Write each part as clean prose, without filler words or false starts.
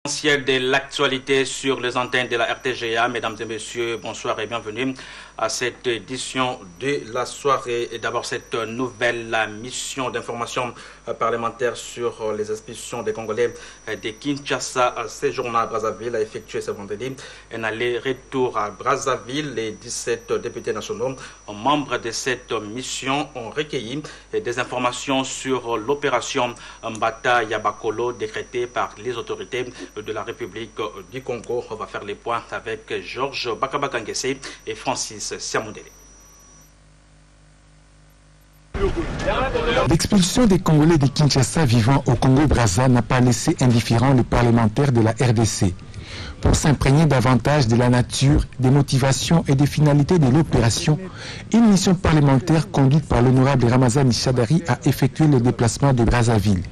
De l'actualité sur les antennes de la RTGA. Mesdames et messieurs, bonsoir et bienvenue à cette édition de la soirée. Et d'abord, cette nouvelle mission d'information parlementaire sur les expulsions des Congolais de Kinshasa séjournant à Brazzaville a effectué ce vendredi un aller-retour à Brazzaville. Les 17 députés nationaux, membres de cette mission, ont recueilli des informations sur l'opération Mbata Yabakolo décrétée par les autorités de la République du Congo. On va faire les points avec Georges Bakabakangese et Francis Siamondele. L'expulsion des Congolais de Kinshasa vivant au Congo-Brazza n'a pas laissé indifférent les parlementaires de la RDC. Pour s'imprégner davantage de la nature, des motivations et des finalités de l'opération, une mission parlementaire conduite par l'honorable Ramazani Chadari a effectué le déplacement de Brazzaville.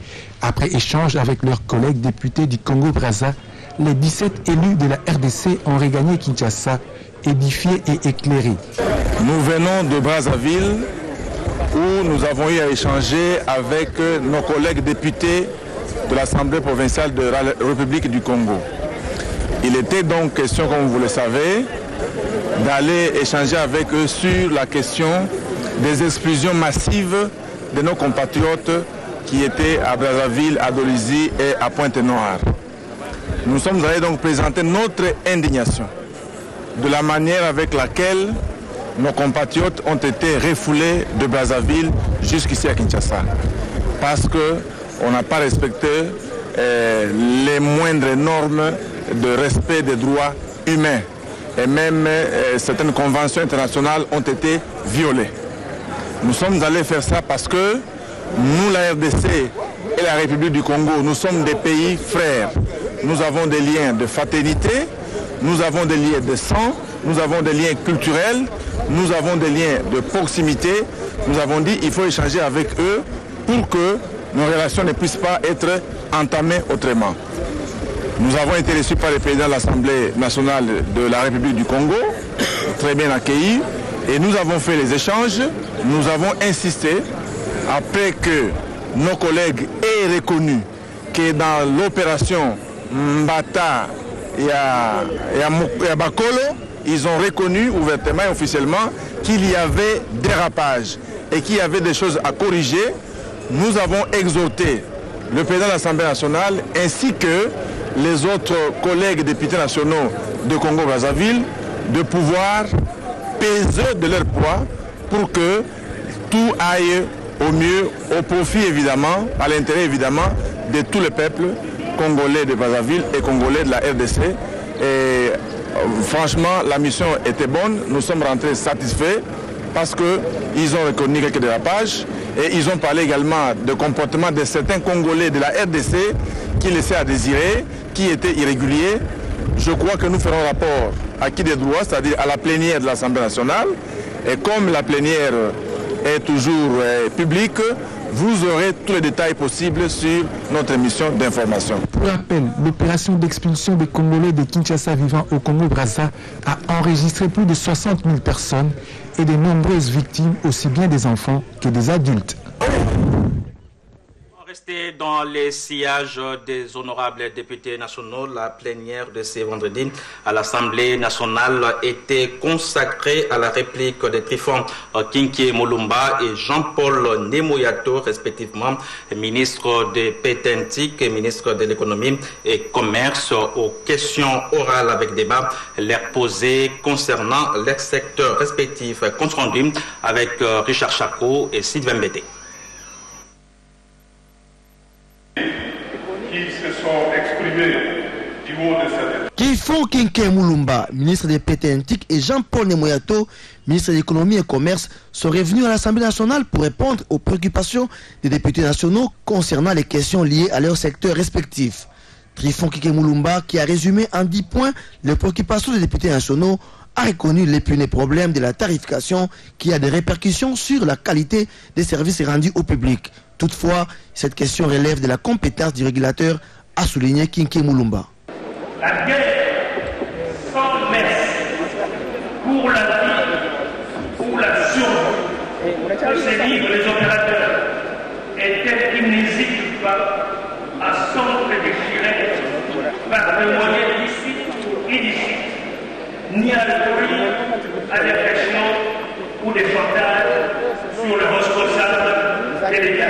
Après échange avec leurs collègues députés du Congo-Brazza, les 17 élus de la RDC ont regagné Kinshasa, édifiés et éclairés. Nous venons de Brazzaville, où nous avons eu à échanger avec nos collègues députés de l'Assemblée provinciale de la République du Congo. Il était donc question, comme vous le savez, d'aller échanger avec eux sur la question des expulsions massives de nos compatriotes qui étaient à Brazzaville, à Dolisie et à Pointe-Noire. Nous sommes allés donc présenter notre indignation de la manière avec laquelle nos compatriotes ont été refoulés de Brazzaville jusqu'ici à Kinshasa. Parce qu'on n'a pas respecté les moindres normes de respect des droits humains. Et même certaines conventions internationales ont été violées. Nous sommes allés faire ça parce que nous, la RDC et la République du Congo, nous sommes des pays frères. Nous avons des liens de fraternité, nous avons des liens de sang, nous avons des liens culturels, nous avons des liens de proximité. Nous avons dit qu'il faut échanger avec eux pour que nos relations ne puissent pas être entamées autrement. Nous avons été reçus par le président de l'Assemblée nationale de la République du Congo, très bien accueillis, et nous avons fait les échanges. Nous avons insisté, après que nos collègues aient reconnu que dans l'opération Mbata Yabakolo, ils ont reconnu ouvertement et officiellement qu'il y avait dérapage et qu'il y avait des choses à corriger. Nous avons exhorté le président de l'Assemblée nationale ainsi que les autres collègues députés nationaux de Congo-Brazzaville de pouvoir peser de leur poids pour que tout aille au mieux, au profit évidemment, à l'intérêt évidemment de tous les peuples congolais de Brazzaville et congolais de la RDC. Et franchement, la mission était bonne. Nous sommes rentrés satisfaits parce qu'ils ont reconnu quelques dérapages et ils ont parlé également de comportement de certains Congolais de la RDC qui laissaient à désirer, qui étaient irréguliers. Je crois que nous ferons rapport à qui des droits, c'est-à-dire à la plénière de l'Assemblée nationale. Et comme la plénière est toujours publique, vous aurez tous les détails possibles sur notre émission d'information. Pour rappel, l'opération d'expulsion des Congolais de Kinshasa vivant au Congo-Brazza a enregistré plus de 60 000 personnes et de nombreuses victimes, aussi bien des enfants que des adultes. Restez dans les sillages des honorables députés nationaux. La plénière de ce vendredi à l'Assemblée nationale était consacrée à la réplique de Trifon Kinké Mulumba et Jean-Paul Nemoyato, respectivement ministre de Pétentique et ministre de l'économie et commerce, aux questions orales avec débat leur posées concernant leurs secteurs respectifs. Compte rendu avec Richard Chako et Sylvain Bété. Qui se sont exprimés du haut de cette... Trifon Kinké Mulumba, ministre des Pétentique, et Jean-Paul Nemoyato, ministre de l'économie et commerce, sont revenus à l'Assemblée nationale pour répondre aux préoccupations des députés nationaux concernant les questions liées à leurs secteurs respectifs. Trifon Kinké Mulumba, qui a résumé en 10 points les préoccupations des députés nationaux, a reconnu l'épineux problème de la tarification qui a des répercussions sur la qualité des services rendus au public. Toutefois, cette question relève de la compétence du régulateur, a souligné Kinké Mulumba. La guerre sans messe pour la vie, pour la survie que se livrent les opérateurs est telle qu'ils n'hésitent pas à s'entre-déchirer par recours à des pressions ou des chantages sur le responsable délégué.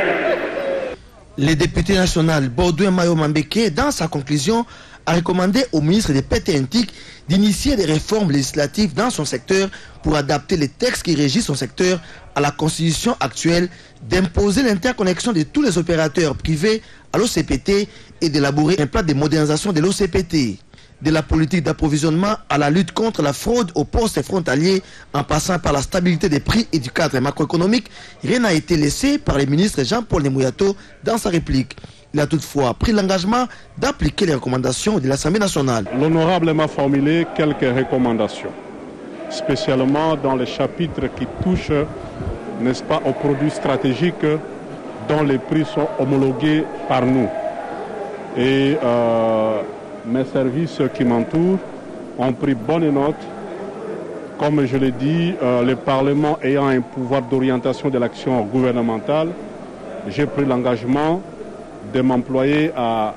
Le député national Baudouin Mayo Mambeke, dans sa conclusion, a recommandé au ministre des PTNTIC d'initier des réformes législatives dans son secteur pour adapter les textes qui régissent son secteur à la constitution actuelle, d'imposer l'interconnexion de tous les opérateurs privés à l'OCPT et d'élaborer un plan de modernisation de l'OCPT. De la politique d'approvisionnement à la lutte contre la fraude aux postes frontaliers, en passant par la stabilité des prix et du cadre macroéconomique, rien n'a été laissé par le ministre Jean-Paul Nemouyato dans sa réplique. Il a toutefois pris l'engagement d'appliquer les recommandations de l'Assemblée nationale. L'honorable m'a formulé quelques recommandations, spécialement dans les chapitres qui touchent, n'est-ce pas, aux produits stratégiques dont les prix sont homologués par nous. Et mes services qui m'entourent ont pris bonne note. Comme je l'ai dit, le Parlement ayant un pouvoir d'orientation de l'action gouvernementale, j'ai pris l'engagement de m'employer à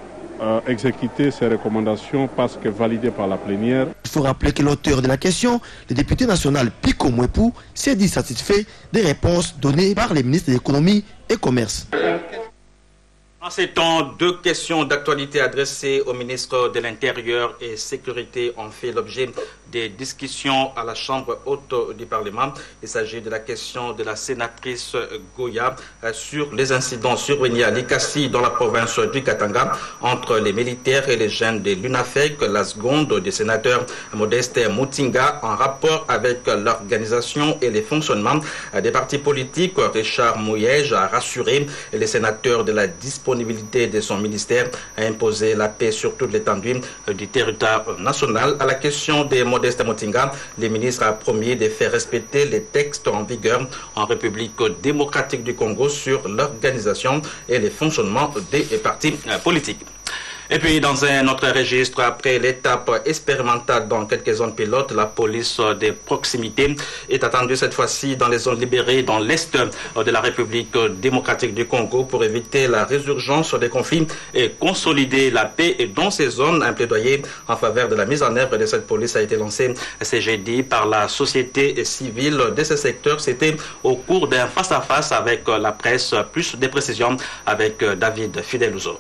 exécuter ces recommandations parce que validées par la plénière. Il faut rappeler que l'auteur de la question, le député national Pico Mwepou, s'est dit satisfait des réponses données par les ministres de l'économie et commerce. En ces temps, deux questions d'actualité adressées au ministre de l'Intérieur et Sécurité ont fait l'objet des discussions à la Chambre haute du Parlement. Il s'agit de la question de la sénatrice Goya sur les incidents survenus à Likasi dans la province du Katanga entre les militaires et les jeunes de l'UNAFEC, la seconde des sénateurs Modeste Moutinga en rapport avec l'organisation et les fonctionnements des partis politiques. Richard Mouyège a rassuré les sénateurs de la disponibilité de son ministère à imposer la paix sur toute l'étendue du territoire national. À la question des Modeste Moutinga, le ministre a promis de faire respecter les textes en vigueur en République démocratique du Congo sur l'organisation et le fonctionnement des partis politiques. Et puis, dans un autre registre, après l'étape expérimentale dans quelques zones pilotes, la police de proximité est attendue cette fois-ci dans les zones libérées dans l'est de la République démocratique du Congo pour éviter la résurgence des conflits et consolider la paix. Et dans ces zones, un plaidoyer en faveur de la mise en œuvre de cette police a été lancé ce jeudi par la société civile de ce secteur. C'était au cours d'un face-à-face avec la presse. Plus de précisions avec David Fidelouzo.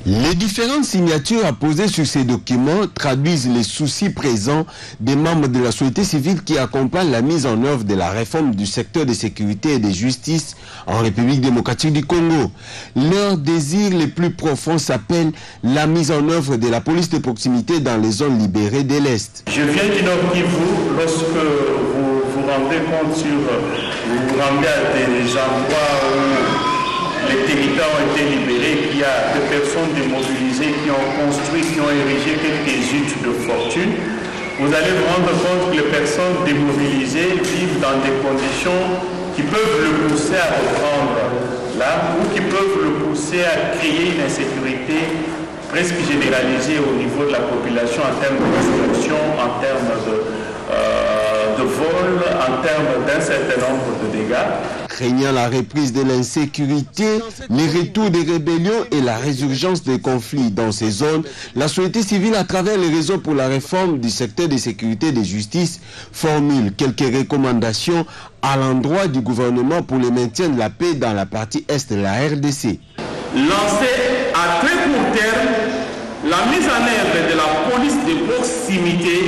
Les différentes signatures apposées sur ces documents traduisent les soucis présents des membres de la société civile qui accompagnent la mise en œuvre de la réforme du secteur de sécurité et de justice en République démocratique du Congo. Leur désir le plus profond s'appelle la mise en œuvre de la police de proximité dans les zones libérées de l'Est. Je viens du Nord Kivu. Lorsque vous vous rendez compte vous vous rendez à des endroits où les territoires ont été libérés, qu'il y a des personnes démobilisées qui ont construit, qui ont érigé quelques huttes de fortune, vous allez vous rendre compte que les personnes démobilisées vivent dans des conditions qui peuvent le pousser à reprendre là, ou qui peuvent le pousser à créer une insécurité presque généralisée au niveau de la population en termes de destruction, en termes de vol, en termes d'un certain nombre de dégâts. Craignant la reprise de l'insécurité, les retours des rébellions et la résurgence des conflits dans ces zones, la société civile, à travers les réseaux pour la réforme du secteur de sécurité et de justice, formule quelques recommandations à l'endroit du gouvernement pour le maintien de la paix dans la partie est de la RDC. Lancer à très court terme la mise en œuvre de la police de proximité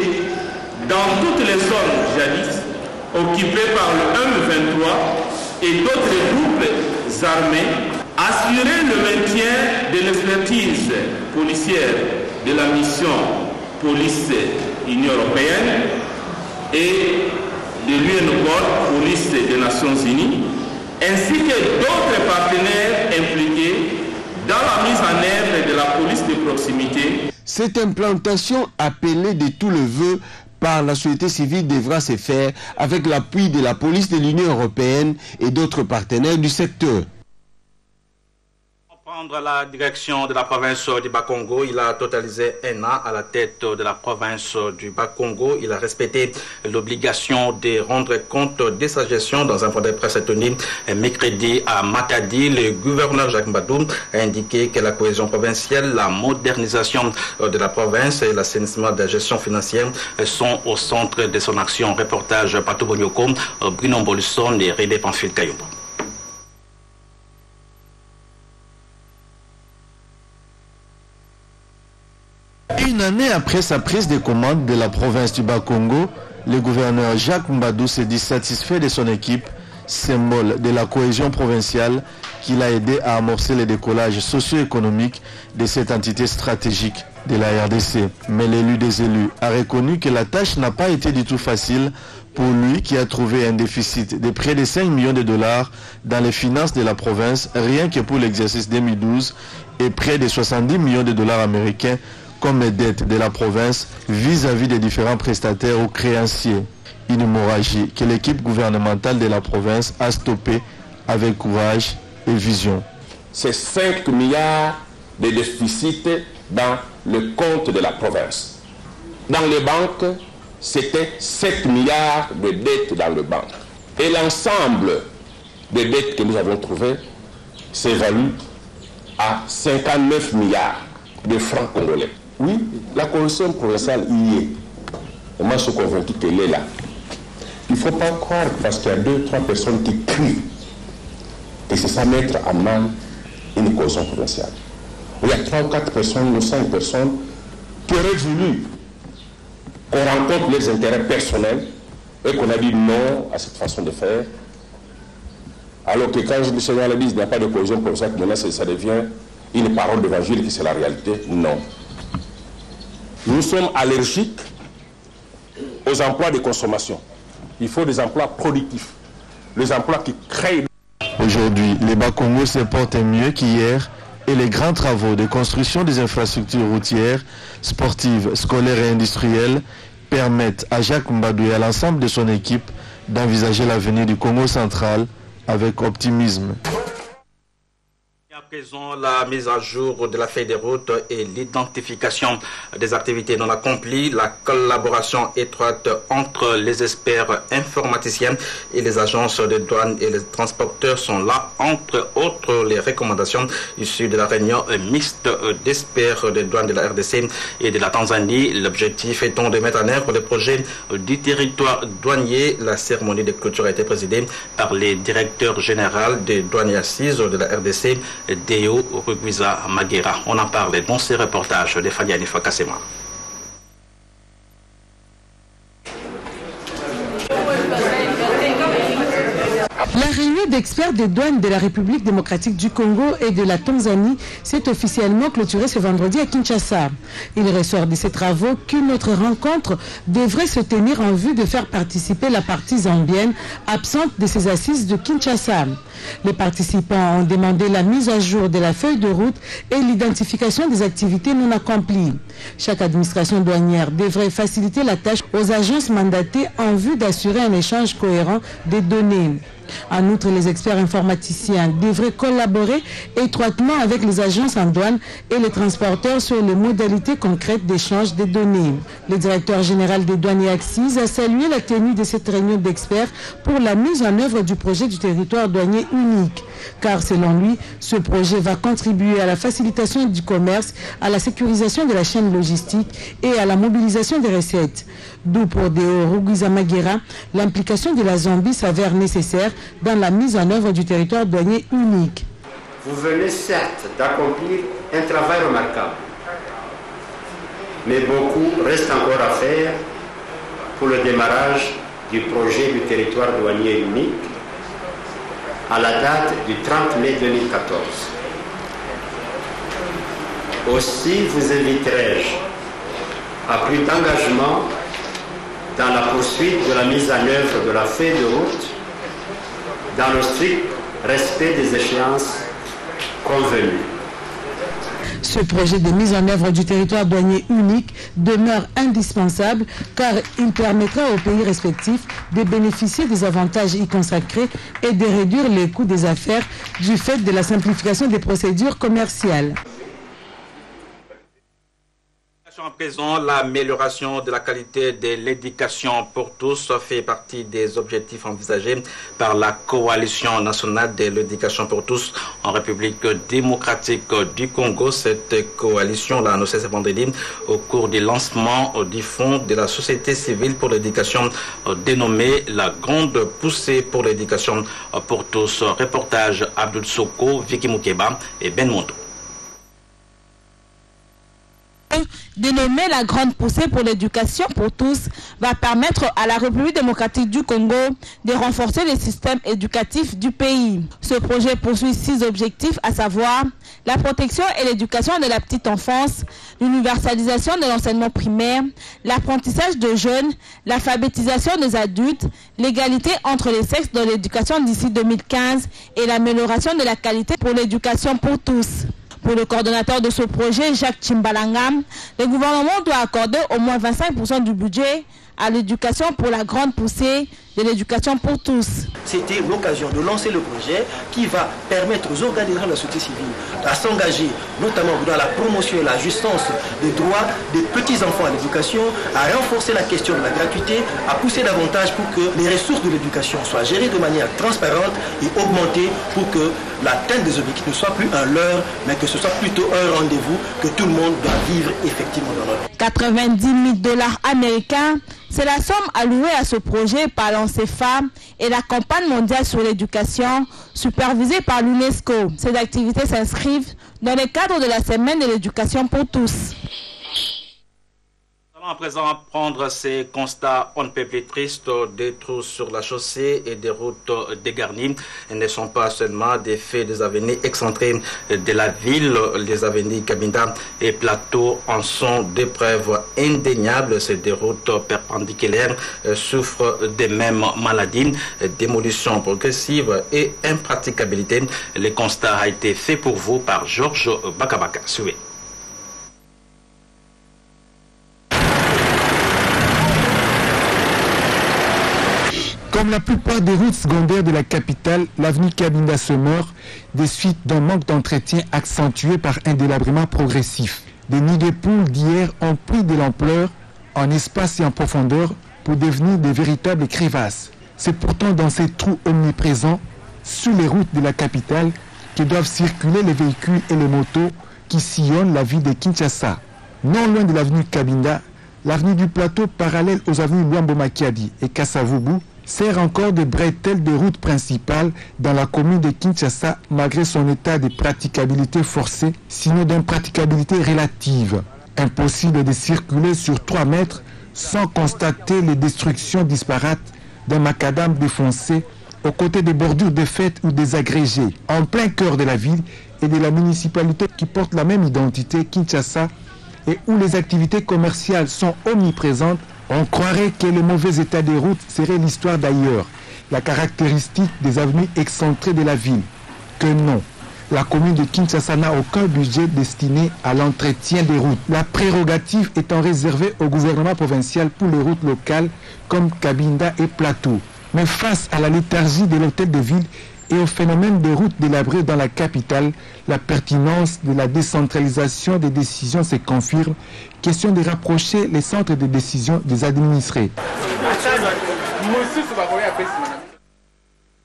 dans toutes les zones jadis occupées par le M23 et d'autres groupes armés, assurer le maintien de l'expertise policière de la mission police Union européenne et de l'UNOCOR, police des Nations Unies, ainsi que d'autres partenaires impliqués dans la mise en œuvre de la police de proximité. Cette implantation appelée de tout le vœu par la société civile devra se faire avec l'appui de la police de l'Union européenne et d'autres partenaires du secteur. Prendre la direction de la province du Bas-Congo, il a totalisé un an à la tête de la province du Bas-Congo. Il a respecté l'obligation de rendre compte de sa gestion dans un point de presse tenu mercredi à Matadi. Le gouverneur Jacques Mbadou a indiqué que la cohésion provinciale, la modernisation de la province et l'assainissement de la gestion financière sont au centre de son action. Reportage Patou Bonyoko, Bruno Bolusson et Rédé Pamphile Kayumba. Une année après sa prise de commande de la province du Bas-Congo, le gouverneur Jacques Mbadou s'est dit satisfait de son équipe, symbole de la cohésion provinciale qui l'a aidé à amorcer le décollage socio-économique de cette entité stratégique de la RDC. Mais l'élu des élus a reconnu que la tâche n'a pas été du tout facile pour lui qui a trouvé un déficit de près de 5 millions de dollars dans les finances de la province rien que pour l'exercice 2012 et près de 70 millions de dollars américains comme les dettes de la province vis-à-vis des différents prestataires ou créanciers. Une hémorragie que l'équipe gouvernementale de la province a stoppée avec courage et vision. C'est 5 milliards de déficit dans le compte de la province. Dans les banques, c'était 7 milliards de dettes dans le banque. Et l'ensemble des dettes que nous avons trouvées s'évalue à 59 milliards de francs congolais. Oui, la cohésion provinciale y est. Et moi, je suis convaincu qu'elle est là. Il ne faut pas croire parce qu'il y a 2-3 personnes qui crient que c'est ça mettre à mal une cohésion provinciale. Il y a 3 ou 4 personnes ou 5 personnes qui auraient voulu qu'on rencontre les intérêts personnels et qu'on a dit non à cette façon de faire. Alors que quand le Seigneur le dit, il n'y a pas de cohésion provinciale, maintenant ça devient une parole d'évangile qui c'est la réalité. Non. Nous sommes allergiques aux emplois de consommation. Il faut des emplois productifs, les emplois qui créent. Aujourd'hui, les Bas-Congo se portent mieux qu'hier et les grands travaux de construction des infrastructures routières, sportives, scolaires et industrielles permettent à Jacques Mbadou et à l'ensemble de son équipe d'envisager l'avenir du Congo central avec optimisme. À présent, la mise à jour de la feuille de route et l'identification des activités non accomplies, la collaboration étroite entre les experts informaticiens et les agences de douane et les transporteurs sont là, entre autres les recommandations issues de la réunion mixte d'experts de douane de la RDC et de la Tanzanie. L'objectif étant de mettre en œuvre le projet du territoire douanier. La cérémonie de clôture a été présidée par les directeurs généraux des douanes et assises de la RDC, Deo Rugwiza Maguera. On en parle dans ces reportages de Fadiani Fakasema. La réunion d'experts des douanes de la République démocratique du Congo et de la Tanzanie s'est officiellement clôturée ce vendredi à Kinshasa. Il ressort de ces travaux qu'une autre rencontre devrait se tenir en vue de faire participer la partie zambienne absente de ces assises de Kinshasa. Les participants ont demandé la mise à jour de la feuille de route et l'identification des activités non accomplies. Chaque administration douanière devrait faciliter la tâche aux agences mandatées en vue d'assurer un échange cohérent des données. En outre, les experts informaticiens devraient collaborer étroitement avec les agences en douane et les transporteurs sur les modalités concrètes d'échange des données. Le directeur général des douanes et assises a salué la tenue de cette réunion d'experts pour la mise en œuvre du projet du territoire douanier unique. Car selon lui, ce projet va contribuer à la facilitation du commerce, à la sécurisation de la chaîne logistique et à la mobilisation des recettes. D'où pour Deo Rugwiza Maguera, l'implication de la Zambie s'avère nécessaire dans la mise en œuvre du territoire douanier unique. Vous venez certes d'accomplir un travail remarquable, mais beaucoup reste encore à faire pour le démarrage du projet du territoire douanier unique à la date du 30 mai 2014. Aussi vous inviterai-je à plus d'engagement dans la poursuite de la mise en œuvre de la feuille de route dans le strict respect des échéances convenues. Ce projet de mise en œuvre du territoire douanier unique demeure indispensable car il permettra aux pays respectifs de bénéficier des avantages y consacrés et de réduire les coûts des affaires du fait de la simplification des procédures commerciales. À présent, l'amélioration de la qualité de l'éducation pour tous fait partie des objectifs envisagés par la Coalition nationale de l'éducation pour tous en République démocratique du Congo. Cette coalition l'a annoncé ce vendredi au cours du lancement du fonds de la société civile pour l'éducation dénommé la Grande Poussée pour l'éducation pour tous. Reportage Abdul Soko, Vicky Moukeba et Ben Mondo. Dénommé la Grande Poussée pour l'éducation pour tous, va permettre à la République démocratique du Congo de renforcer le système éducatif du pays. Ce projet poursuit 6 objectifs, à savoir la protection et l'éducation de la petite enfance, l'universalisation de l'enseignement primaire, l'apprentissage de jeunes, l'alphabétisation des adultes, l'égalité entre les sexes dans l'éducation d'ici 2015 et l'amélioration de la qualité pour l'éducation pour tous. Pour le coordonnateur de ce projet, Jacques Chimbalangam, le gouvernement doit accorder au moins 25% du budget à l'éducation pour la grande poussée de l'éducation pour tous. C'était l'occasion de lancer le projet qui va permettre aux organisations de la société civile à s'engager notamment dans la promotion et la justesse des droits des petits-enfants à l'éducation, à renforcer la question de la gratuité, à pousser davantage pour que les ressources de l'éducation soient gérées de manière transparente et augmentées pour que l'atteinte des objectifs ne soit plus un leurre, mais que ce soit plutôt un rendez-vous que tout le monde doit vivre effectivement dans notre vie. 90 000 $ américains, c'est la somme allouée à ce projet par l'ANCEFA et la campagne mondiale sur l'éducation supervisée par l'UNESCO. Ces activités s'inscrivent dans le cadre de la semaine de l'éducation pour tous. À présent, prendre ces constats on ne peut plus tristes des trous sur la chaussée et des routes dégarnies ne sont pas seulement des faits des avenirs excentrés de la ville. Les avenirs Cabinda et Plateau en sont des preuves indéniables. Ces des routes perpendiculaires souffrent des mêmes maladies, démolition progressive et impraticabilité. Le constat a été fait pour vous par Georges Bakabaka. Suivez. Comme la plupart des routes secondaires de la capitale, l'avenue Cabinda se meurt des suites d'un manque d'entretien accentué par un délabrement progressif. Des nids de poules d'hier ont pris de l'ampleur en espace et en profondeur pour devenir de véritables crevasses. C'est pourtant dans ces trous omniprésents, sur les routes de la capitale, que doivent circuler les véhicules et les motos qui sillonnent la ville de Kinshasa. Non loin de l'avenue Cabinda, l'avenue du Plateau parallèle aux avenues Luambo Makiadi et Kassavubu sert encore de bretelle de route principale dans la commune de Kinshasa malgré son état de praticabilité forcée, sinon d'impraticabilité relative. Impossible de circuler sur 3 mètres sans constater les destructions disparates d'un macadam défoncé aux côtés des bordures défaites ou désagrégées, en plein cœur de la ville et de la municipalité qui porte la même identité, Kinshasa, et où les activités commerciales sont omniprésentes. On croirait que le mauvais état des routes serait l'histoire d'ailleurs, la caractéristique des avenues excentrées de la ville. Que non, la commune de Kinshasa n'a aucun budget destiné à l'entretien des routes. La prérogative étant réservée au gouvernement provincial pour les routes locales comme Cabinda et Plateau. Mais face à la léthargie de l'hôtel de ville et au phénomène de routes délabrées dans la capitale, la pertinence de la décentralisation des décisions se confirme. Question de rapprocher les centres de décision des administrés.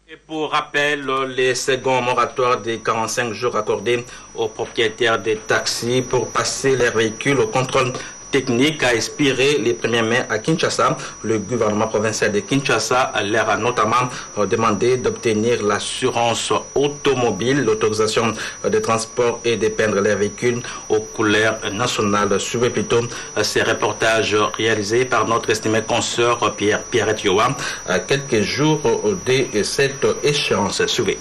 Et pour rappel, les seconds moratoires des 45 jours accordés aux propriétaires des taxis pour passer leurs véhicules au contrôle technique a expiré le 1er mai à Kinshasa. Le gouvernement provincial de Kinshasa leur a notamment demandé d'obtenir l'assurance automobile, l'autorisation de transport et de peindre les véhicules aux couleurs nationales. Suivez plutôt ces reportages réalisés par notre estimé consoeur Pierrette Yoa à quelques jours de cette échéance. Suivez.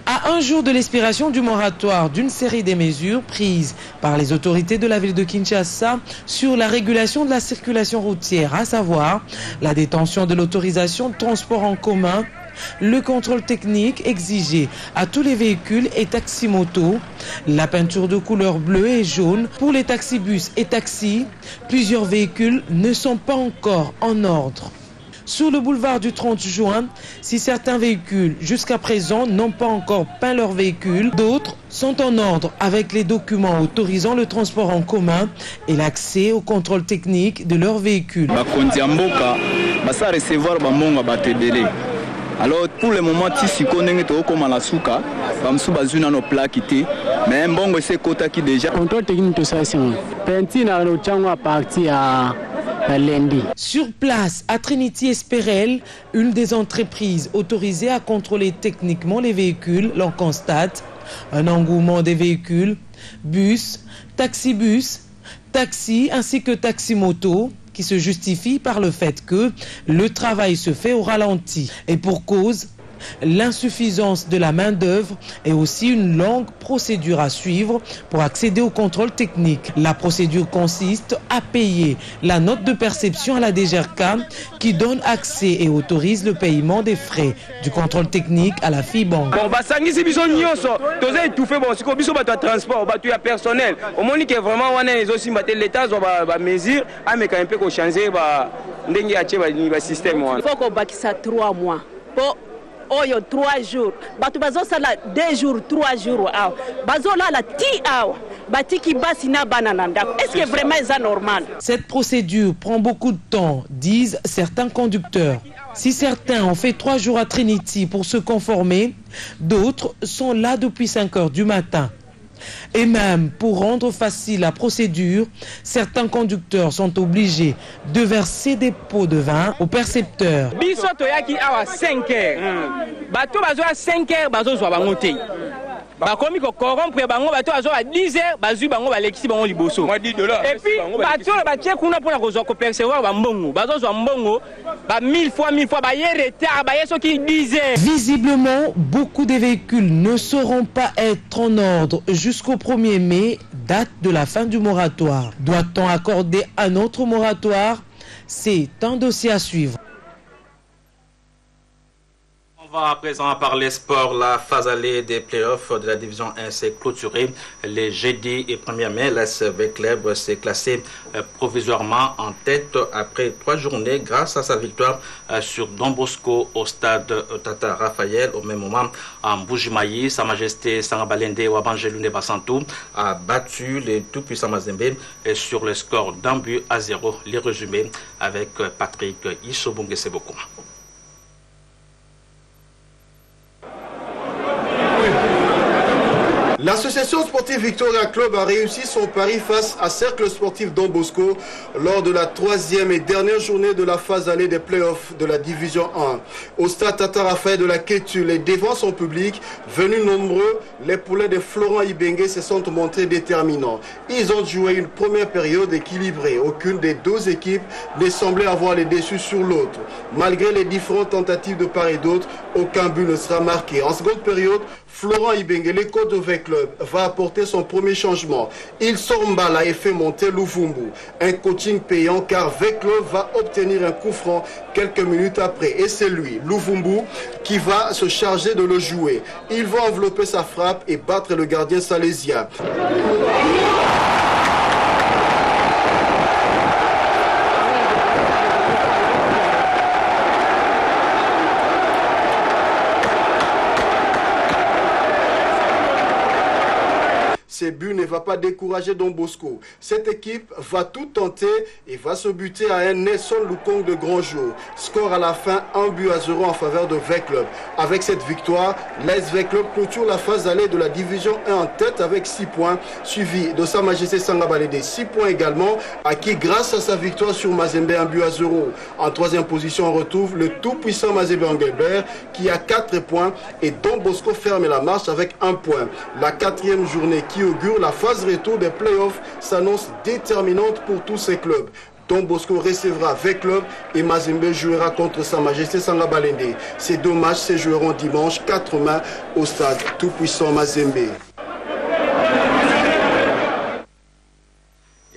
À un jour de l'expiration du moratoire d'une série de mesures prises par les autorités de la ville de Kinshasa sur la régulation de la circulation routière, à savoir la détention de l'autorisation de transport en commun, le contrôle technique exigé à tous les véhicules et taxis-motos, la peinture de couleur bleue et jaune pour les taxibus et taxis. Plusieurs véhicules ne sont pas encore en ordre. Sur le boulevard du 30 juin, si certains véhicules jusqu'à présent n'ont pas encore peint leur véhicule, d'autres sont en ordre avec les documents autorisant le transport en commun et l'accès au contrôle technique de leur véhicule. Alors pour le moment, si on est comme à la souka, nos plaques mais bon, c'est quota qui déjà. Contrôle technique de ça, Sur place, à Trinity-Espérel, une des entreprises autorisées à contrôler techniquement les véhicules, l'on constate un engouement des véhicules, bus, taxibus, taxis ainsi que taxi-moto, qui se justifie par le fait que le travail se fait au ralenti. Et pour cause, l'insuffisance de la main-d'œuvre et aussi une longue procédure à suivre pour accéder au contrôle technique. La procédure consiste à payer la note de perception à la DGRK qui donne accès et autorise le paiement des frais du contrôle technique à la FIBAN. Bon, si biso nyonso, toza étouffé bon, si biso bato transport, bato ya personnel. Au moins que vraiment on est aussi battre l'état ba mesure, a mais quand même ko changer ba ndenge ya ba système. Il faut qu'on bakisa 3 mois. Pour Oyo 3 jours, batu bazo sala 2 jours, 3 jours, bazo la ti bati ki basina banananda. Est-ce que vraiment c'est normal? Cette procédure prend beaucoup de temps, disent certains conducteurs. Si certains ont fait 3 jours à Trinity pour se conformer, d'autres sont là depuis 5 heures du matin. Et même pour rendre facile la procédure, certains conducteurs sont obligés de verser des pots de vin aux percepteurs. Biso toyaki awa 5 heures. Bato bazo a 5 heures bazo zwa bango te. Bakomi ko corrompre bango bato bazo a 10 heures bazu bango balekisi bango liboso. Et puis bato ba tie kuna pona ko zwa ko percevoir ba mbongo. Bazo zwa mbongo ba 1000 fois ba ye retard ba yeso ki 10 heures. Visiblement, beaucoup de véhicules ne sauront pas être en ordre jusqu'au 1er mai, date de la fin du moratoire. Doit-on accorder un autre moratoire? C'est un dossier à suivre. On va à présent parler sport. La phase allée des playoffs de la division 1 s'est clôturée les jeudi et 1er mai. L'ASV Club s'est classé provisoirement en tête après 3 journées grâce à sa victoire sur Don Bosco au stade Tata Raphaël. Au même moment, en Bujimayi, Sa Majesté Sangabalende Wabangelune Basantou a battu les tout-puissants Mazembe sur le score d'un but à 0. Les résumés avec Patrick Isobunge Sebokuma. L'association sportive Victoria Club a réussi son pari face à Cercle sportif Don Bosco lors de la 3e et dernière journée de la phase allée des playoffs de la division 1. Au stade Tata Raphaël de la Kétu, les devants sont publics, venus nombreux, les poulets de Florent Ibengue se sont montrés déterminants. Ils ont joué une première période équilibrée. Aucune des 2 équipes ne semblait avoir les déçus sur l'autre. Malgré les différentes tentatives de part et d'autre, aucun but ne sera marqué. En seconde période, Florent Ibengue, les côtes de V-Club, va apporter son premier changement. Il sort Mbala et fait monter Luvumbu. Un coaching payant car V-Club va obtenir un coup franc quelques minutes après. Et c'est lui, Luvumbu, qui va se charger de le jouer. Il va envelopper sa frappe et battre le gardien salésien. Ces buts ne va pas décourager Don Bosco. Cette équipe va tout tenter et va se buter à un Nelson Lukong de grand jour. Score à la fin, 1 but à 0 en faveur de V-Club. Avec cette victoire, l'ASV Club clôture la phase allée de la division 1 en tête avec 6 points, suivi de Sa Majesté Sangabalende 6 points également, acquis grâce à sa victoire sur Mazembe 1 but à 0. En 3e position, on retrouve le tout-puissant Mazembe Engelbert qui a 4 points et Don Bosco ferme la marche avec 1 point. La 4e journée qui augure la phase retour des playoffs s'annonce déterminante pour tous ces clubs. Don Bosco recevra V-Club et Mazembe jouera contre Sa Majesté Sangabalende. Ces 2 matchs se joueront dimanche 4 mai au stade tout-puissant Mazembe.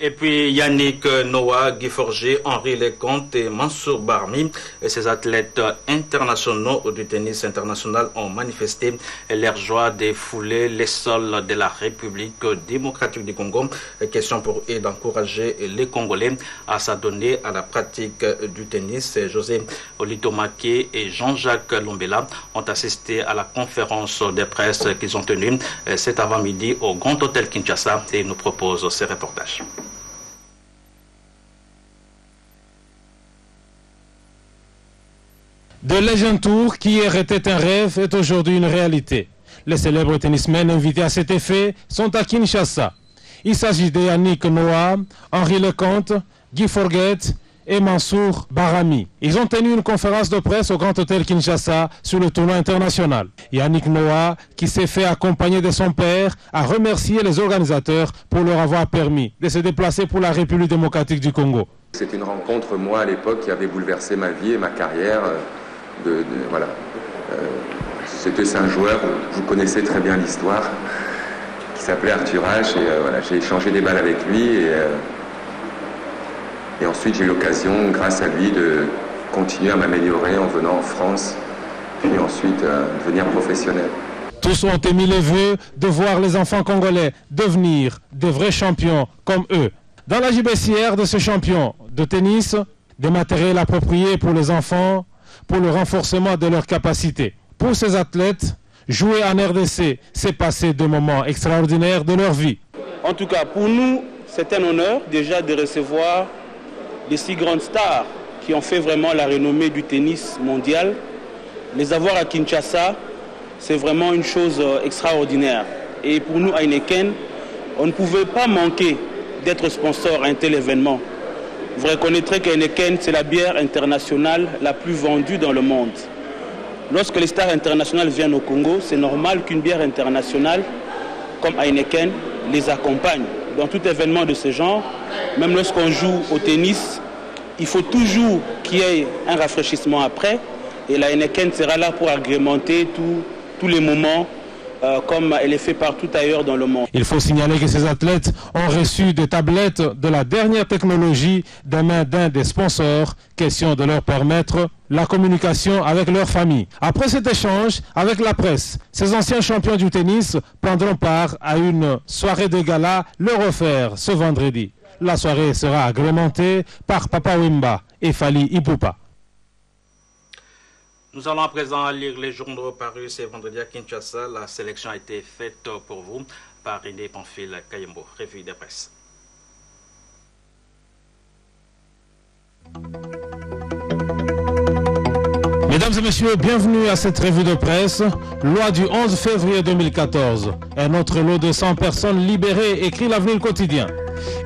Et puis Yannick Noah, Guy Forger, Henri Lecomte et Mansour Barmi, et ces athlètes internationaux du tennis international ont manifesté leur joie de fouler les sols de la République démocratique du Congo. Question pour eux d'encourager les Congolais à s'adonner à la pratique du tennis. José Olitomaké et Jean-Jacques Lombela ont assisté à la conférence de presse qu'ils ont tenue cet avant-midi au Grand Hôtel Kinshasa et nous proposent ces reportages. De Legend Tour, qui hier était un rêve, est aujourd'hui une réalité. Les célèbres tennismen invités à cet effet sont à Kinshasa. Il s'agit de Yannick Noah, Henri Lecomte, Guy Forget et Mansour Barami. Ils ont tenu une conférence de presse au Grand Hôtel Kinshasa sur le tournoi international. Yannick Noah, qui s'est fait accompagner de son père, a remercié les organisateurs pour leur avoir permis de se déplacer pour la République démocratique du Congo. C'est une rencontre, moi, à l'époque, qui avait bouleversé ma vie et ma carrière. Voilà. C'est un joueur, vous connaissez très bien l'histoire, qui s'appelait Arthur H. Et voilà, j'ai échangé des balles avec lui. Et ensuite, j'ai eu l'occasion, grâce à lui, de continuer à m'améliorer en venant en France, puis ensuite devenir professionnel. Tous ont émis les vœux de voir les enfants congolais devenir de vrais champions comme eux. Dans la gibecière de ce champion de tennis, des matériels appropriés pour les enfants, pour le renforcement de leurs capacités. Pour ces athlètes, jouer en RDC, c'est passer de moments extraordinaires de leur vie. En tout cas, pour nous, c'est un honneur déjà de recevoir les 6 grandes stars qui ont fait vraiment la renommée du tennis mondial. Les avoir à Kinshasa, c'est vraiment une chose extraordinaire. Et pour nous, à Heineken, on ne pouvait pas manquer d'être sponsor à un tel événement. Vous reconnaîtrez qu'Heineken, c'est la bière internationale la plus vendue dans le monde. Lorsque les stars internationales viennent au Congo, c'est normal qu'une bière internationale comme Heineken les accompagne. Dans tout événement de ce genre, même lorsqu'on joue au tennis, il faut toujours qu'il y ait un rafraîchissement après. Et la Heineken sera là pour agrémenter tous les moments comme elle est fait partout ailleurs dans le monde. Il faut signaler que ces athlètes ont reçu des tablettes de la dernière technologie des mains d'un des sponsors, question de leur permettre la communication avec leur famille. Après cet échange avec la presse, ces anciens champions du tennis prendront part à une soirée de gala leur offerte ce vendredi. La soirée sera agrémentée par Papa Wemba et Fali Ipupa. Nous allons à présent lire les journaux parus ce vendredi à Kinshasa. La sélection a été faite pour vous par René Pamphile Kayembo, revue de presse. Mesdames et messieurs, bienvenue à cette revue de presse. Loi du 11 février 2014. Un autre lot de 100 personnes libérées, écrit l'Avenir quotidien.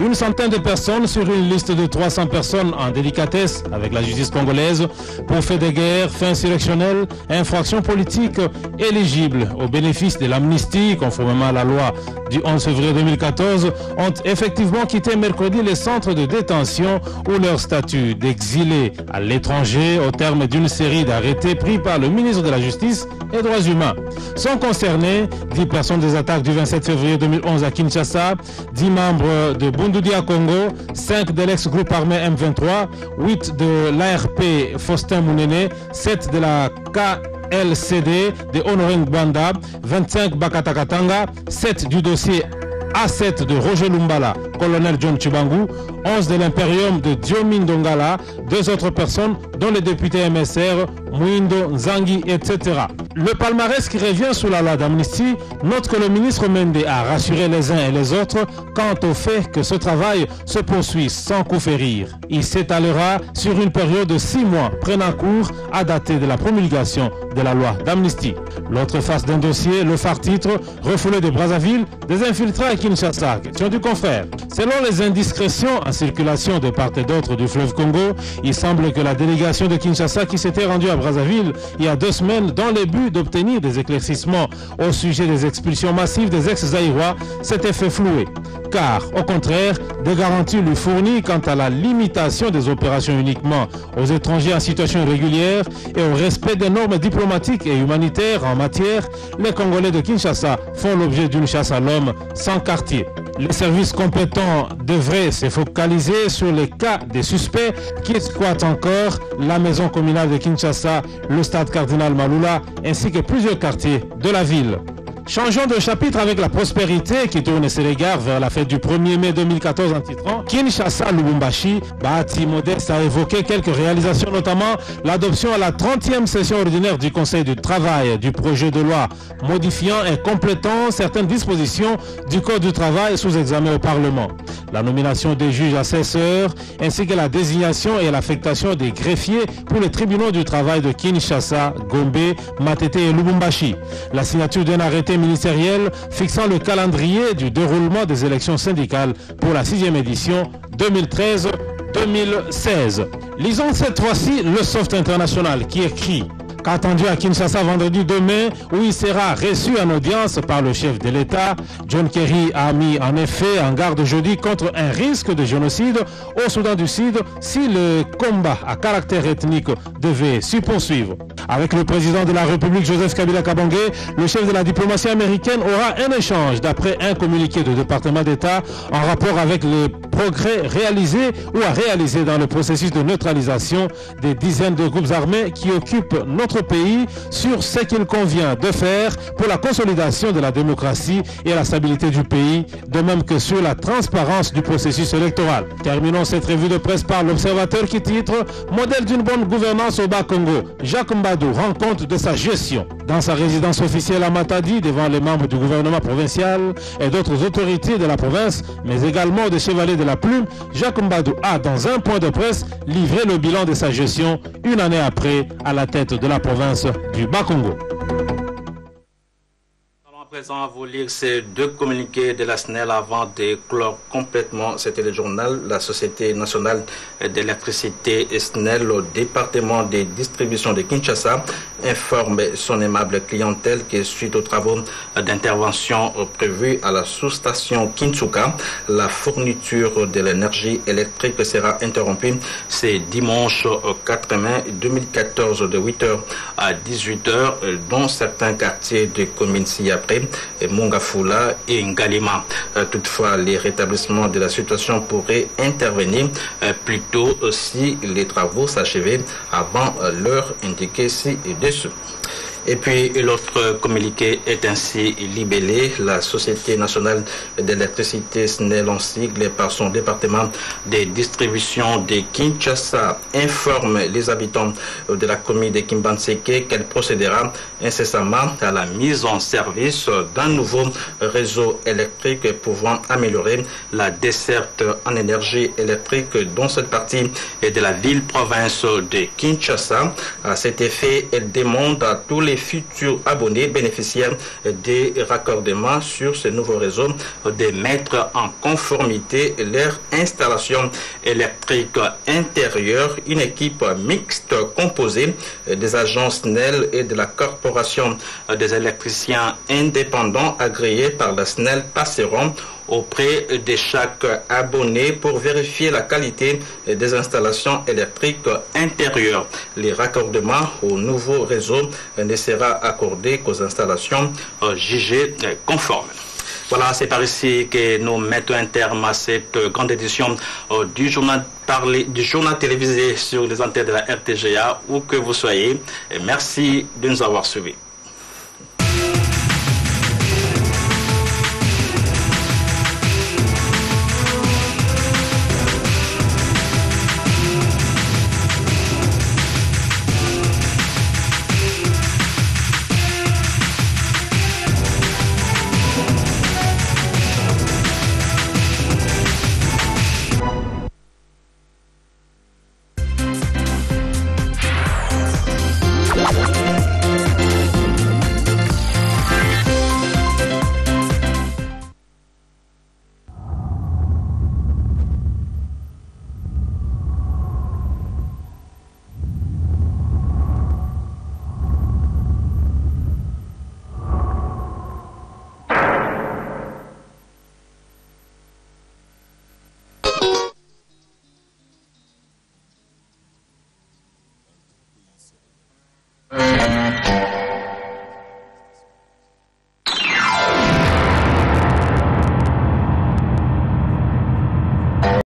Une centaine de personnes sur une liste de 300 personnes en délicatesse avec la justice congolaise pour faits de guerre, faits insurrectionnels, infractions politiques éligibles au bénéfice de l'amnistie, conformément à la loi du 11 février 2014, ont effectivement quitté mercredi les centres de détention où leur statut d'exilé à l'étranger, au terme d'une série d'arrêtés pris par le ministre de la Justice et des Droits humains. Sont concernés 10 personnes des attaques du 27 février 2011 à Kinshasa, 10 membres de Bundudia à Congo, 5 de l'ex-groupe armé M23, 8 de l'ARP Faustin Mounene, 7 de la KLCD de Honoré Banda, 25 Bakatakatanga, 7 du dossier A7 de Roger Lumbala, colonel John Chibangu, 11 de l'Imperium de Diomin Dongala, 2 autres personnes dont les députés MSR, Mouindo, Nzangi, etc. Le palmarès qui revient sous la loi d'amnistie note que le ministre Mende a rassuré les uns et les autres quant au fait que ce travail se poursuit sans coup férir. Il s'étalera sur une période de 6 mois prenant cours à dater de la promulgation de la loi d'amnistie. L'autre face d'un dossier, le phare titre, refoulé de Brazzaville, des infiltrés à Kinshasa, question du confrère. Selon les indiscrétions en circulation de part et d'autre du fleuve Congo, il semble que la délégation de Kinshasa qui s'était rendue à Brazzaville il y a 2 semaines dans le but d'obtenir des éclaircissements au sujet des expulsions massives des ex-Zaïrois s'était fait flouer. Car, au contraire, Des garanties lui fournies quant à la limitation des opérations uniquement aux étrangers en situation irrégulière et au respect des normes diplomatiques et humanitaires en matière, les Congolais de Kinshasa font l'objet d'une chasse à l'homme sans quartier. Les services compétents devraient se focaliser sur les cas des suspects qui squattent encore la maison communale de Kinshasa, le stade Cardinal Malula ainsi que plusieurs quartiers de la ville. Changeons de chapitre avec la prospérité qui tourne ses regards vers la fête du 1er mai 2014 en titrant Kinshasa Lubumbashi. Bahati Modeste a évoqué quelques réalisations, notamment l'adoption à la 30e session ordinaire du Conseil du travail du projet de loi modifiant et complétant certaines dispositions du Code du travail sous examen au Parlement. La nomination des juges assesseurs ainsi que la désignation et l'affectation des greffiers pour les tribunaux du travail de Kinshasa, Gombe, Matete et Lubumbashi. La signature d'un arrêté ministériel fixant le calendrier du déroulement des élections syndicales pour la 6e édition 2013-2016. Lisons cette fois-ci le Soft International qui écrit qu'attendu à Kinshasa vendredi 2 mai, où il sera reçu en audience par le chef de l'État. John Kerry a mis en effet en garde jeudi contre un risque de génocide au Soudan du Sud si le combat à caractère ethnique devait se poursuivre. Avec le président de la République Joseph Kabila Kabange, le chef de la diplomatie américaine aura un échange d'après un communiqué du département d'État en rapport avec les progrès réalisés ou à réaliser dans le processus de neutralisation des dizaines de groupes armés qui occupent notre pays sur ce qu'il convient de faire pour la consolidation de la démocratie et la stabilité du pays, de même que sur la transparence du processus électoral. Terminons cette revue de presse par l'Observateur qui titre « Modèle d'une bonne gouvernance au Bas-Congo. Jacques Mbadou rend compte de sa gestion ». Dans sa résidence officielle à Matadi, devant les membres du gouvernement provincial et d'autres autorités de la province, mais également des chevaliers de la plume, Jacques Mbadou a, dans un point de presse, livré le bilan de sa gestion une année après à la tête de la province du Bas-Congo. À présent, vous lire ces deux communiqués de la SNEL avant de clore complètement. C'était le journal. La Société nationale d'électricité SNEL, au département des distributions de Kinshasa, informe son aimable clientèle que suite aux travaux d'intervention prévus à la sous-station Kintsuka, la fourniture de l'énergie électrique sera interrompue ce dimanche 4 mai 2014 de 8h à 18h dans certains quartiers de commune ci-après, Mongafula et Ngalima. Toutefois, les rétablissements de la situation pourraient intervenir plus tôt si les travaux s'achevaient avant l'heure indiquée ci-dessous. Et puis l'autre communiqué est ainsi libellé. La Société nationale d'électricité SNEL en sigle par son département des distributions de Kinshasa informe les habitants de la commune de Kimbanseke qu'elle procédera incessamment à la mise en service d'un nouveau réseau électrique pouvant améliorer la desserte en énergie électrique dans cette partie de la ville-province de Kinshasa. À cet effet, elle demande à tous les futurs abonnés bénéficiaires des raccordements sur ce nouveau réseau de mettre en conformité leur installation électrique intérieure. Une équipe mixte composée des agences SNEL et de la Corporation des électriciens indépendants agréés par la SNEL passeront auprès de chaque abonné pour vérifier la qualité des installations électriques intérieures. Les raccordements au nouveau réseau ne sera accordé qu'aux installations jugées conformes. Voilà, c'est par ici que nous mettons un terme à cette grande édition du journal télévisé sur les antennes de la RTGA, où que vous soyez. Et merci de nous avoir suivis.